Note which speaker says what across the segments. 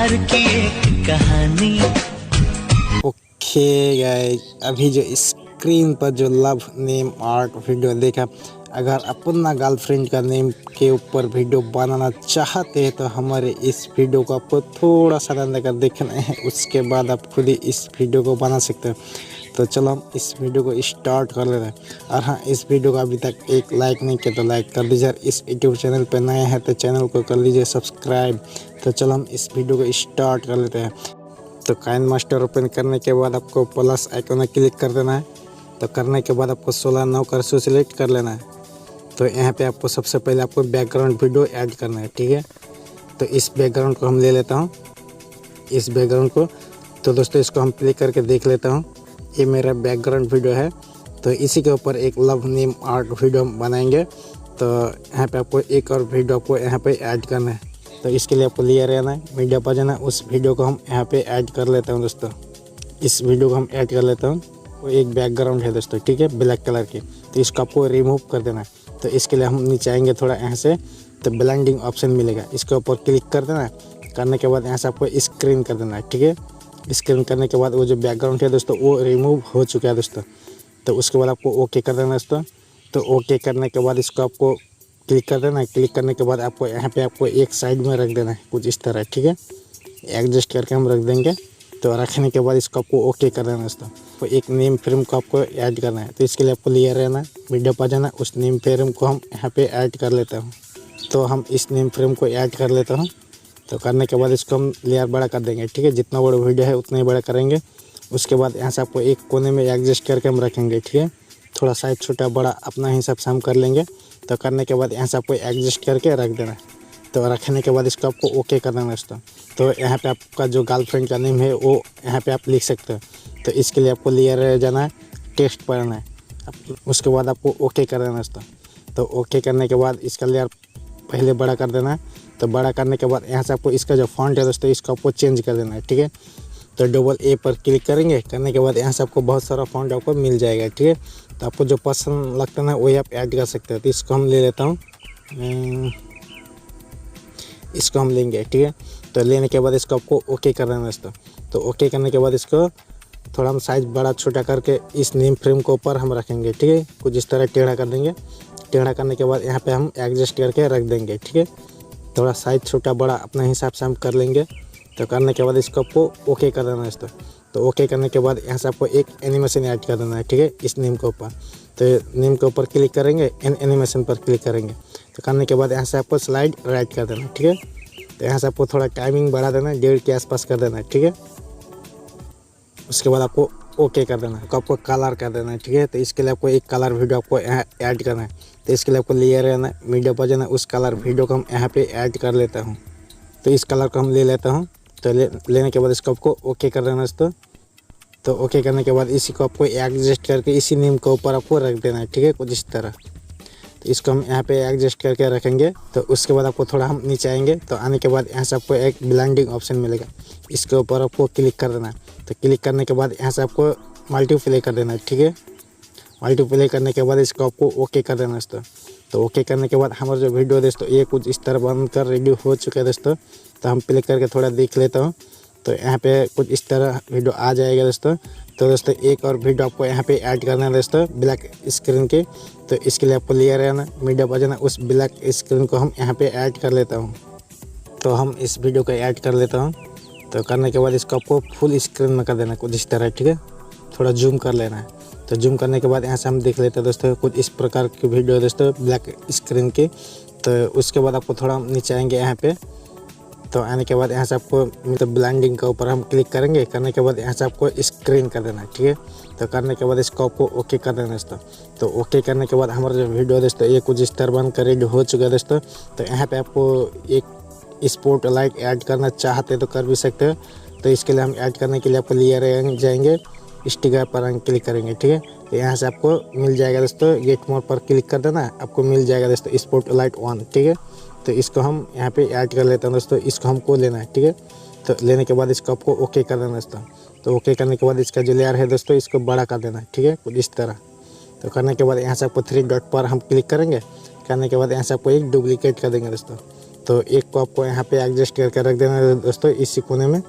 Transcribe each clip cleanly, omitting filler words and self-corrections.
Speaker 1: प्यार की एक कहानी।
Speaker 2: ओके गाइस, अभी जो स्क्रीन पर जो लव नेम आर्ट वीडियो देखा, अगर अपना गर्लफ्रेंड का नेम के ऊपर वीडियो बनाना चाहते हैं तो हमारे इस वीडियो को आपको थोड़ा सा ध्यान देकर देखना है, उसके बाद आप खुद ही इस वीडियो को बना सकते हैं। तो चलो हम इस वीडियो को स्टार्ट कर लेते हैं। और हाँ, इस वीडियो को अभी तक एक लाइक नहीं किया तो लाइक कर दीजिए। इस यूट्यूब चैनल पर नए हैं तो चैनल को कर लीजिए सब्सक्राइब। तो चलो हम इस वीडियो को स्टार्ट कर लेते हैं। तो काइनमास्टर ओपन करने के बाद आपको प्लस आइकन में क्लिक कर देना है। तो करने के बाद आपको 16:9 कर्सर सेलेक्ट कर लेना है। तो यहाँ पे आपको सबसे पहले आपको बैकग्राउंड वीडियो ऐड करना है, ठीक है। तो इस बैकग्राउंड को हम ले लेता हूँ, इस बैकग्राउंड को। तो दोस्तों इसको हम प्ले करके देख लेता हूँ। ये मेरा बैकग्राउंड वीडियो है। तो इसी के ऊपर एक लव नेम आर्ट वीडियो हम बनाएंगे। तो यहाँ पे आपको एक और वीडियो आपको यहाँ पे ऐड करना है। तो इसके लिए आपको लिया रहना है, मीडिया पर जाना, उस वीडियो को हम यहाँ पे ऐड कर लेता हूँ दोस्तों। इस वीडियो को हम ऐड कर लेता हूँ। वो एक बैकग्राउंड है दोस्तों, ठीक है, ब्लैक कलर की। तो इसको आपको रिमूव कर देना है। तो इसके लिए हम नीचे आएंगे थोड़ा यहाँ से, तो ब्लेंडिंग ऑप्शन मिलेगा, इसके ऊपर क्लिक कर देना है। करने के बाद यहाँ से आपको स्क्रीन कर देना है, ठीक है। स्क्रीन करने के बाद वो जो बैकग्राउंड है दोस्तों वो रिमूव हो चुका है दोस्तों। तो उसके बाद आपको ओके कर देना है दोस्तों। तो ओके करने के बाद इसको आपको क्लिक कर देना है। क्लिक करने के बाद आपको यहाँ पे आपको एक साइड में रख देना है, कुछ इस तरह, ठीक है। एडजस्ट करके हम रख देंगे। तो रखने के बाद इसको आपको ओके कर देना है दोस्तों। तो एक नेम फ्रेम को आपको ऐड करना है। तो इसके लिए आपको लिया रहना है, वीडियो पर जाना, उस नेम फ्रेम को हम यहाँ पे ऐड कर लेता हूँ। तो हम इस नेम फ्रेम को ऐड कर लेता हूँ। तो करने के बाद इसको हम लेयर बड़ा कर देंगे, ठीक है। जितना बड़ा वीडियो है उतना ही बड़ा करेंगे। उसके बाद यहाँ से आपको एक कोने में एडजस्ट करके हम रखेंगे, ठीक है। थोड़ा साइज छोटा बड़ा अपना हिसाब से हम कर लेंगे। तो करने के बाद यहाँ से आपको एडजस्ट करके रख देना है। तो रखने के बाद इसको आपको ओके करना है दोस्तों। तो यहाँ पे आपका जो गर्लफ्रेंड का नेम है वो यहाँ पे आप लिख सकते हो। तो इसके लिए आपको लेयर जाना है, टेक्स्ट पर आना है, उसके बाद आपको ओके कर देना है दोस्तों। तो ओके करने के बाद इसका लेयर पहले बड़ा कर देना है। तो बड़ा करने के बाद यहाँ से आपको इसका जो फॉन्ट है दोस्तों इसको आपको चेंज कर देना है, ठीक है। तो डबल ए पर क्लिक करेंगे। करने के बाद यहाँ से आपको बहुत सारा फॉन्ट आपको मिल जाएगा, ठीक है। तो आपको जो पसंद लगता है ना वही आप ऐड कर सकते हो। तो इसको हम ले लेता हूँ, इसको हम लेंगे, ठीक है। तो लेने के बाद इसको आपको ओके कर देना है दोस्तों। तो ओके करने के बाद इसको थोड़ा हम साइज़ बड़ा छोटा करके इस नेम फ्रेम के ऊपर हम रखेंगे, ठीक है। कुछ इस तरह टेढ़ा कर देंगे। टेढ़ा करने के बाद यहाँ पे हम एडजस्ट करके रख देंगे, ठीक है। थोड़ा साइज़ छोटा बड़ा अपने हिसाब से हम कर लेंगे। तो करने के बाद इसको आपको ओके कर देना है दोस्तों। तो ओके करने के बाद यहाँ से आपको एक एनिमेशन ऐड कर देना है, ठीक है, इस नेम के ऊपर। तो नेम के ऊपर क्लिक करेंगे, एनिमेशन पर क्लिक करेंगे। तो करने के बाद यहाँ से आपको स्लाइड राइट कर देना है, ठीक है। तो यहाँ से आपको थोड़ा टाइमिंग बढ़ा देना है, 1:30 के आसपास कर देना है, ठीक है। उसके बाद आपको ओके कर देना है, आपको कलर कर देना है, ठीक है। तो इसके लिए आपको एक कलर वीडियो आपको यहाँ ऐड करना है। तो इसके लिए आपको लेयर रहना है, मीडिया पर जाना, उस कलर वीडियो को हम यहाँ पे ऐड कर लेता हूँ। तो इस कलर को हम ले लेता हूँ। तो लेने के बाद इसको आपको ओके कर देना है दोस्तों। तो ओके करने के बाद इसी को आपको एडजस्ट करके इसी नेम के ऊपर आपको रख देना है, ठीक है, कुछ इस तरह। तो इसको हम यहाँ पे एडजस्ट करके रखेंगे। तो उसके बाद आपको थोड़ा हम नीचे आएंगे। तो आने के बाद यहाँ से आपको एक ब्लेंडिंग ऑप्शन मिलेगा, इसके ऊपर आपको क्लिक कर देना है। तो क्लिक करने के बाद यहाँ से आपको मल्टीप्ले कर देना है, ठीक है। मल्टीप्ले करने के बाद इसको आपको ओके कर देना है दोस्तों। तो ओके करने के बाद हमारा जो वीडियो दोस्तों ये कुछ इस तरह बनकर रेडी हो चुका है दोस्तों। तो हम प्ले करके थोड़ा देख लेता हूँ। तो यहाँ पे कुछ इस तरह वीडियो आ जाएगा दोस्तों। तो दोस्तों एक और वीडियो आपको यहाँ पे ऐड करना है दोस्तों, ब्लैक स्क्रीन के। तो इसके लिए आपको लिया रहना, मीडिया पर जाना, उस ब्लैक स्क्रीन को हम यहाँ पे ऐड कर लेता हूँ। तो हम इस वीडियो को ऐड कर लेता हूँ। तो करने के बाद इसको आपको फुल स्क्रीन में कर देना है, कुछ इस तरह, ठीक है। थोड़ा जूम कर लेना है। तो जूम करने के बाद यहाँ से हम देख लेते हैं दोस्तों कुछ इस प्रकार की वीडियो दोस्तों ब्लैक स्क्रीन की। तो उसके बाद आपको थोड़ा नीचे आएंगे यहाँ पे। तो आने के बाद यहाँ से आपको मतलब ब्लेंडिंग के ऊपर हम क्लिक करेंगे। करने के बाद यहाँ से आपको स्क्रीन कर देना है, ठीक है। तो करने के बाद इसको आपको ओके कर देना दोस्तों। तो ओके करने के बाद हमारा जो वीडियो दोस्तों ये कुछ इस तरह बनकर रेडी हो चुका है दोस्तों। तो यहाँ पे आपको एक स्पॉट लाइट ऐड करना चाहते तो कर भी सकते हो। तो इसके लिए हम ऐड करने के लिए आपको लेयर जाएंगे, स्टिकर पर हम क्लिक करेंगे, ठीक है। तो यहाँ से आपको मिल जाएगा दोस्तों, गेट मोड पर क्लिक कर देना, आपको मिल जाएगा दोस्तों स्पॉट लाइट 1, ठीक है। तो इसको हम यहाँ पे ऐड कर लेते हैं दोस्तों। इसको हमको लेना है, ठीक है। तो लेने के बाद इसको आपको ओके कर देना दोस्तों। तो ओके करने के बाद इसका जो लेयर है दोस्तों इसको बड़ा कर देना है, ठीक है, कुछ इस तरह। तो करने के बाद यहाँ से आपको 3 डॉट पर हम क्लिक करेंगे। करने के बाद यहाँ से आपको एक डुप्लीकेट कर देंगे दोस्तों। तो एक को आपको यहाँ पे एडजस्ट करके रख देना है दोस्तों इसी कोने में,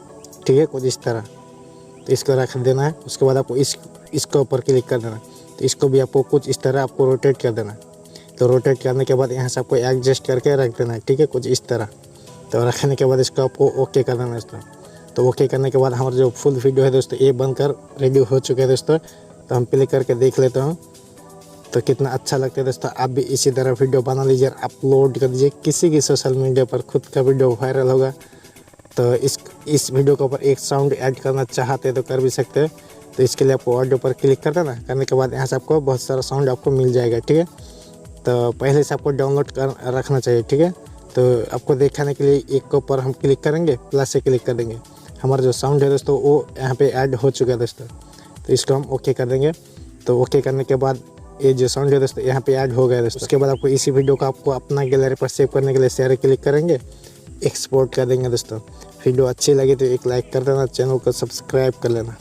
Speaker 2: ठीक है, कुछ इस तरह। तो इसको रख देना है। उसके बाद आपको इसके ऊपर क्लिक कर देना है। तो इसको भी आपको कुछ इस तरह आपको रोटेट कर देना है। तो रोटेट करने के बाद यहाँ से आपको एडजस्ट करके रख देना है, ठीक है, कुछ इस तरह। तो रखने के बाद इसको आपको ओके कर देना है दोस्तों। तो ओके करने के बाद हमारा जो फुल वीडियो है दोस्तों ये बनकर रेडी हो चुका है दोस्तों। तो हम प्ले करके देख लेते हैं तो कितना अच्छा लगता है दोस्तों। आप भी इसी तरह वीडियो बना लीजिए, अपलोड कर दीजिए किसी की सोशल मीडिया पर, खुद का वीडियो वायरल होगा। तो इस वीडियो के ऊपर एक साउंड ऐड करना चाहते हैं तो कर भी सकते हैं। तो इसके लिए आपको ऑडियो पर क्लिक कर देना। करने के बाद यहाँ से आपको बहुत सारा साउंड आपको मिल जाएगा, ठीक है। तो पहले से आपको डाउनलोड कर रखना चाहिए, ठीक है। तो आपको दिखाने के लिए एक के ऊपर हम क्लिक करेंगे, प्लस से क्लिक कर देंगे। हमारा जो साउंड है दोस्तों वो यहाँ पे ऐड हो चुका है दोस्तों। तो इसको हम ओके कर देंगे। तो ओके करने के बाद ये जो साउंड है दोस्तों यहाँ पे ऐड हो गया दोस्तों। उसके बाद आपको इसी वीडियो को आपको अपना गैलरी पर सेव करने के लिए शेयर क्लिक करेंगे, एक्सपोर्ट कर देंगे दोस्तों। वीडियो अच्छी लगी तो एक लाइक कर देना, चैनल को सब्सक्राइब कर लेना।